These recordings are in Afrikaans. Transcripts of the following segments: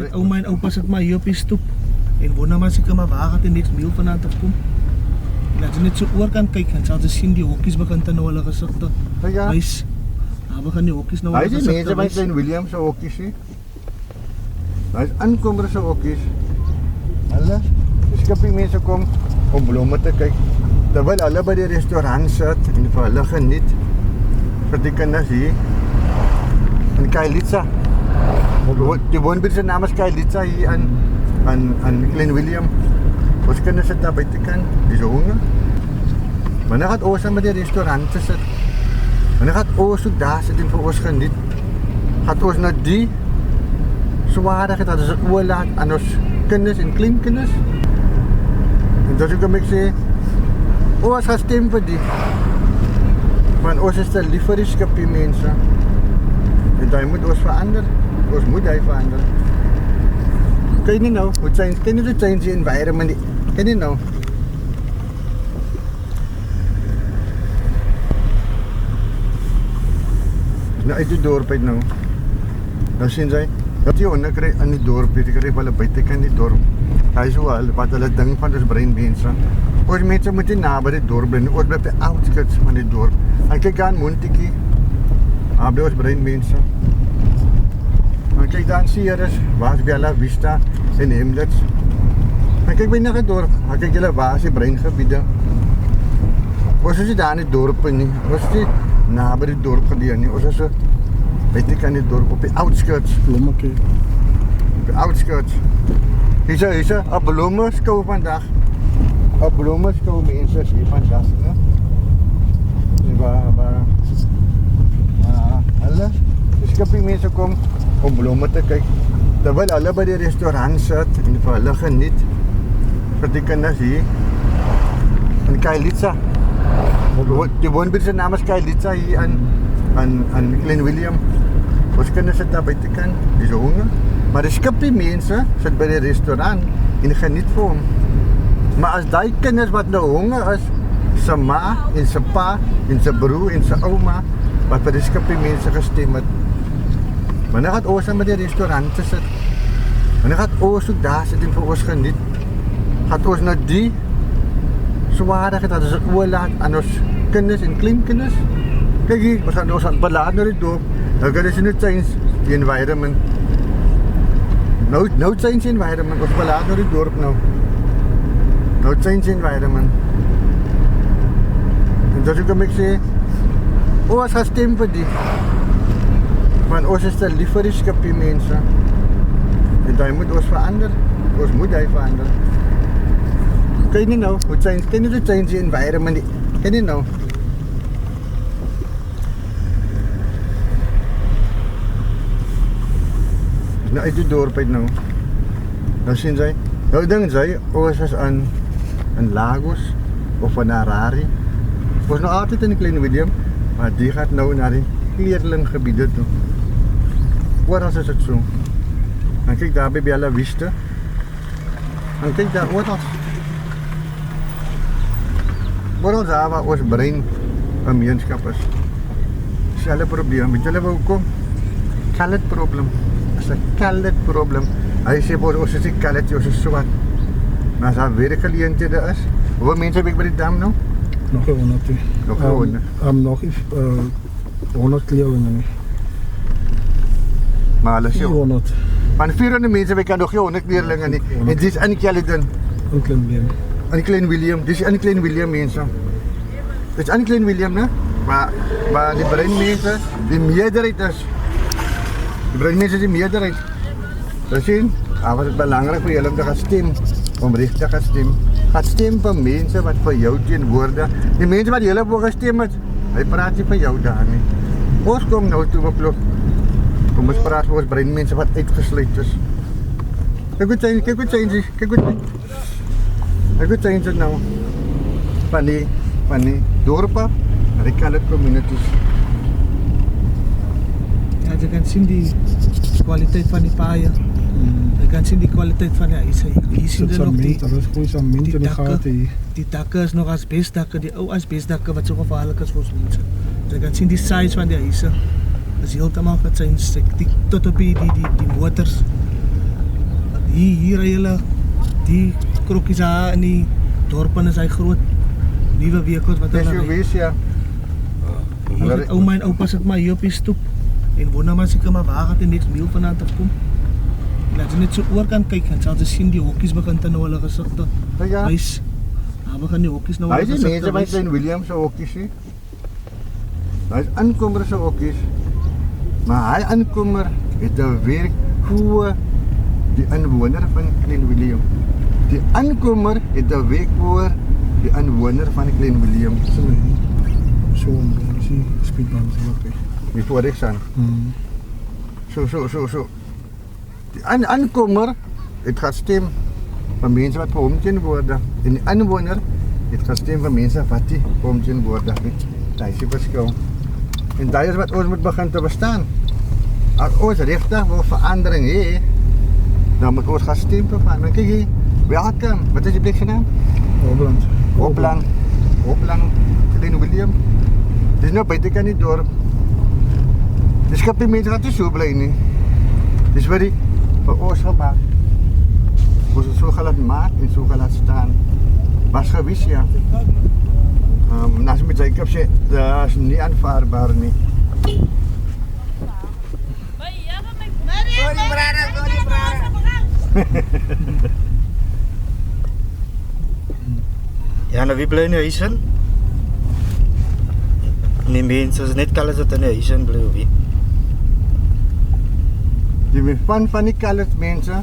het ouma en oupa sit maar hier op die stoep en wonder maar seker maar waar gaan die niks meal vanaand af kom. En as jy net so oor kan kyk, dan sal jy sien die hokkies begin te nou hulle gesigte wys. Daar begin die hokkies nou hulle gesigte wys. Hy is die mense by Klein Willem se hokkies sê. Daar is inkomers se hokkies. Hulle, die skippie mense kom om blomme te kyk. Terwyl hulle by die restaurant sit en vir hulle geniet. Vir die kinders hier. In Kailitsa. Die woonbuurt se naam is Kailitsa hier aan Klein Willem. Ons kinders sit daar buitekant, dis honger. Wanneer gaat ons met die restaurante sit? Wanneer gaat ons ook daar sit en vir ons geniet? Gaat ons nou die swaardigheid dat ons het oorlaat aan ons kinders en kleinkinders? En dat ook ek sê, ons gaan stem vir die. Want ons is te lief vir die skippie mense. En daar moet ons verander. Ons moet hy verander. Kan jy nou, can you change the environment? Can you know? Nou uit die dorp uit nou. Nou sien sy, dat die honde kry in die dorp, die kry hulle buitekant die dorp. Hy is wel wat hulle ding van ons breinmense. Ons mense moet nie naby die dorp bly, ons bly op die outskirts van die dorp. En kyk aan Montetjie. Daar by ons breinmense. En kyk dan Ceres, waar's Bella Vista en Hamlets. En kyk by na die dorp, en kyk julle waar is die breingebiede. Ons is nie daar in die dorp nie, ons is nie naby die dorp gedeer nie, ons is so weet ek aan die dorp, op die outskirts. Blommekie. Op die outskirts. Hier is 'n blommeskou vandag. 'n Blommeskou mense is hier vandag, né? Hulle, die skippie mense kom om blomme te kyk. Terwyl hulle by die restaurant sit en vir hulle geniet. Vir die kinders hier. In Kailitsa. Die woonbuurt se naam is Kailitsa hier aan Klein Willem. Ons kinders sit daar buitekant, dis honger. Maar die skippie mense sit by die restaurant en geniet vir hom. Maar as daai kinders wat nou honger is, se ma en se pa en se broer en se ouma wat vir die skippie mense gestem het. Wanneer gaat ons met die restaurante sit? Wanneer gaat ons ook daar sit en vir ons geniet? Gaat ons nou die swaardigheid dat ons het oorlaat aan ons kinders en kleinkinders? Kyk hier, ons gaan belaat naar die dorp. Nou kan ons niet change the environment. No change the environment, ons belaat naar die dorp nou. No change the environment. En dat ook ek sê, ons gaan stem vir die. Want ons is te lief vir die skippie mense. En daar moet ons verander. Ons moet hy verander. Kan jy nou, can you change the environment? Kan jy nou? Nou uit die dorp uit nou. Nou sien sy, nou dink sy, ons is in Lagos of in Harare. Ons nou altyd in die Klein Willem, maar die gaat nou naar die leerlinggebiede toe. Oorals is het so. En kyk daar by Bella Vista. En kyk daar oorals. Oorals daar waar ons brein 'n gemeenskap is. Selfe probleem. Weet julle hoekom? Colored problem. Is 'n colored problem. Hy sê ons is nie colored, ons is swart. Maar as daar werkgeleenthede is, hoeveel mense heb ek by die dam nou? Nog 100. Nog 100. Nog 100 leerlinge nie. Maar hulle sê 400. Van 400 mense heb ek nog nie 100 leerlinge nie. En dis in Caledon. In Klein Willem. In Klein Willem, dis in Klein Willem mense. Dis in Klein Willem, né? Maar die breinmense, die meerderheid is. Die breinmense is die meerderheid. Dat sien, was het belangrijk vir julle om te gaan stem, om recht te gaan stem. Gaan stem vir mense wat vir jou teenwoorde. Die mense wat julle voor gestem het, hy praat nie vir jou daar nie. Ons kom nou toe op klok. Kom ons praat vir ons breinmense wat uitgesluit is. Kyk hoe change het nou. Van die dorpe naar die colored communities. Ja, jy kan sien die kwaliteit van die paaie. Jy kan sien die kwaliteit van die huise. Hier sien jy nog die dakke is nog asbestdakke, die ou asbestdakke wat so gevaarlik is vir ons mense. Jy kan sien die size van die huise. Is heeltemal gechange, tot op die motors. Hier ry hulle die krokkies daar in die dorp en is hy groot nuwe weekot wat hulle ry. SUV's ja. Hier het ouma en oupa sit maar hier op die stoep en wonder maar seker maar waar gaan die niks meal vanaand afkom. En as jy net so oor kan kyk, dan sal jy sien die hokkies begin te nou hulle gesigte Ja. wys. Daar begin die hokkies nou Hy hulle is die mense gesigte by wys. Klein Willem se hokkies sien. Hy is aankomer se hokkies. Maar hy aankomer het 'n werkkoe die inwoner van Klein Willem. Die aankomer het 'n werkkoe die inwoner van Klein Willem. So, sien speedbump so wat. Die voorregs aan. So. Die aankomer het gaan stem van mense wat vir hom teenwoordig. En die inwoner het gaan stem van mense wat nie vir hom teenwoordig nie. Daai is die verskil. En daai is wat ons moet begin te verstaan. As ons regtig wil verandering hê, dan moet ons gaan stem vir verandering. Kyk hier, welkom. Wat is die plek se naam? Opland. Klein Willem. Dis nou buitekant die dorp. Dis skep die mense wat nie so bly nie. Dis wat die vir ons gemaak. Ons het so gelaat maak en so gelaat staan. Was gewis ja. Nas met Jacob sê, dat is nie aanvaarbaar nie. Ja, nou wie bly in die huis in? Nee, mense is net kalles wat in die huis in bly of wie? Die van die colored mense,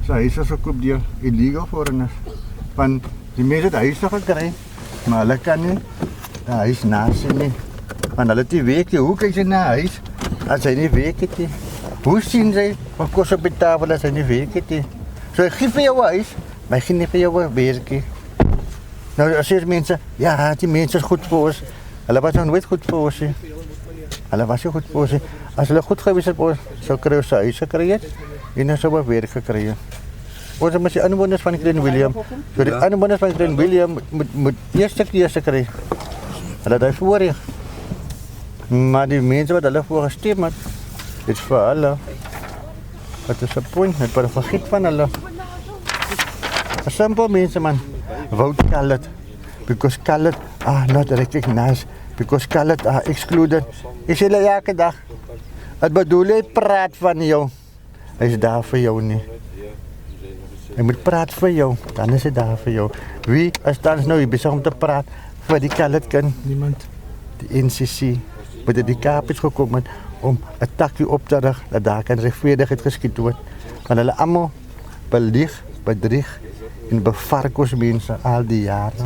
sy huise is gekoop deur illegal foreigners. Van die mense het huise gekry, maar hulle kan nie 'n huis nasien nie. Want hulle het nie weet nie, hoe kyk sy na 'n huis as hy nie weet het nie? Hoe sien sy wat kos op die tafel as hy nie weet het nie? So hy gee vir jou 'n huis, maar hy gee nie vir jou 'n werkie. Nou as jy mense, ja, die mense is goed vir ons. Hulle was nou nooit goed vir ons nie. Hulle was nie goed vir ons nie. As hulle goed gewees het vir ons, sou kry ons 'n huis gekry het en ons sou 'n werk gekry het. Ons moet die inwoners van Klein Willem, so die inwoners van Klein Willem moet eerste kry. Hulle het voorreg. Maar die mense wat hulle voor gestem het, dit is vir hulle. Wat is 'n punt, net vir vergiet van hulle. 'n Simple mense man, vote colored, because colored are not recognized, because colored are excluded. Ek sê hulle elke dag, het bedoel hy praat van jou, hy is daar vir jou nie. Hy moet praat vir jou, dan is hy daar vir jou. Wie is dan nou besig om te praat vir die colored kind? Niemand. Die NCC, met die Kapies gekom het om 'n takkie op te rig, dat daar kan regverdigheid geskied word. Want hulle almal belieg, bedrieg en bevark ons mense al die jare.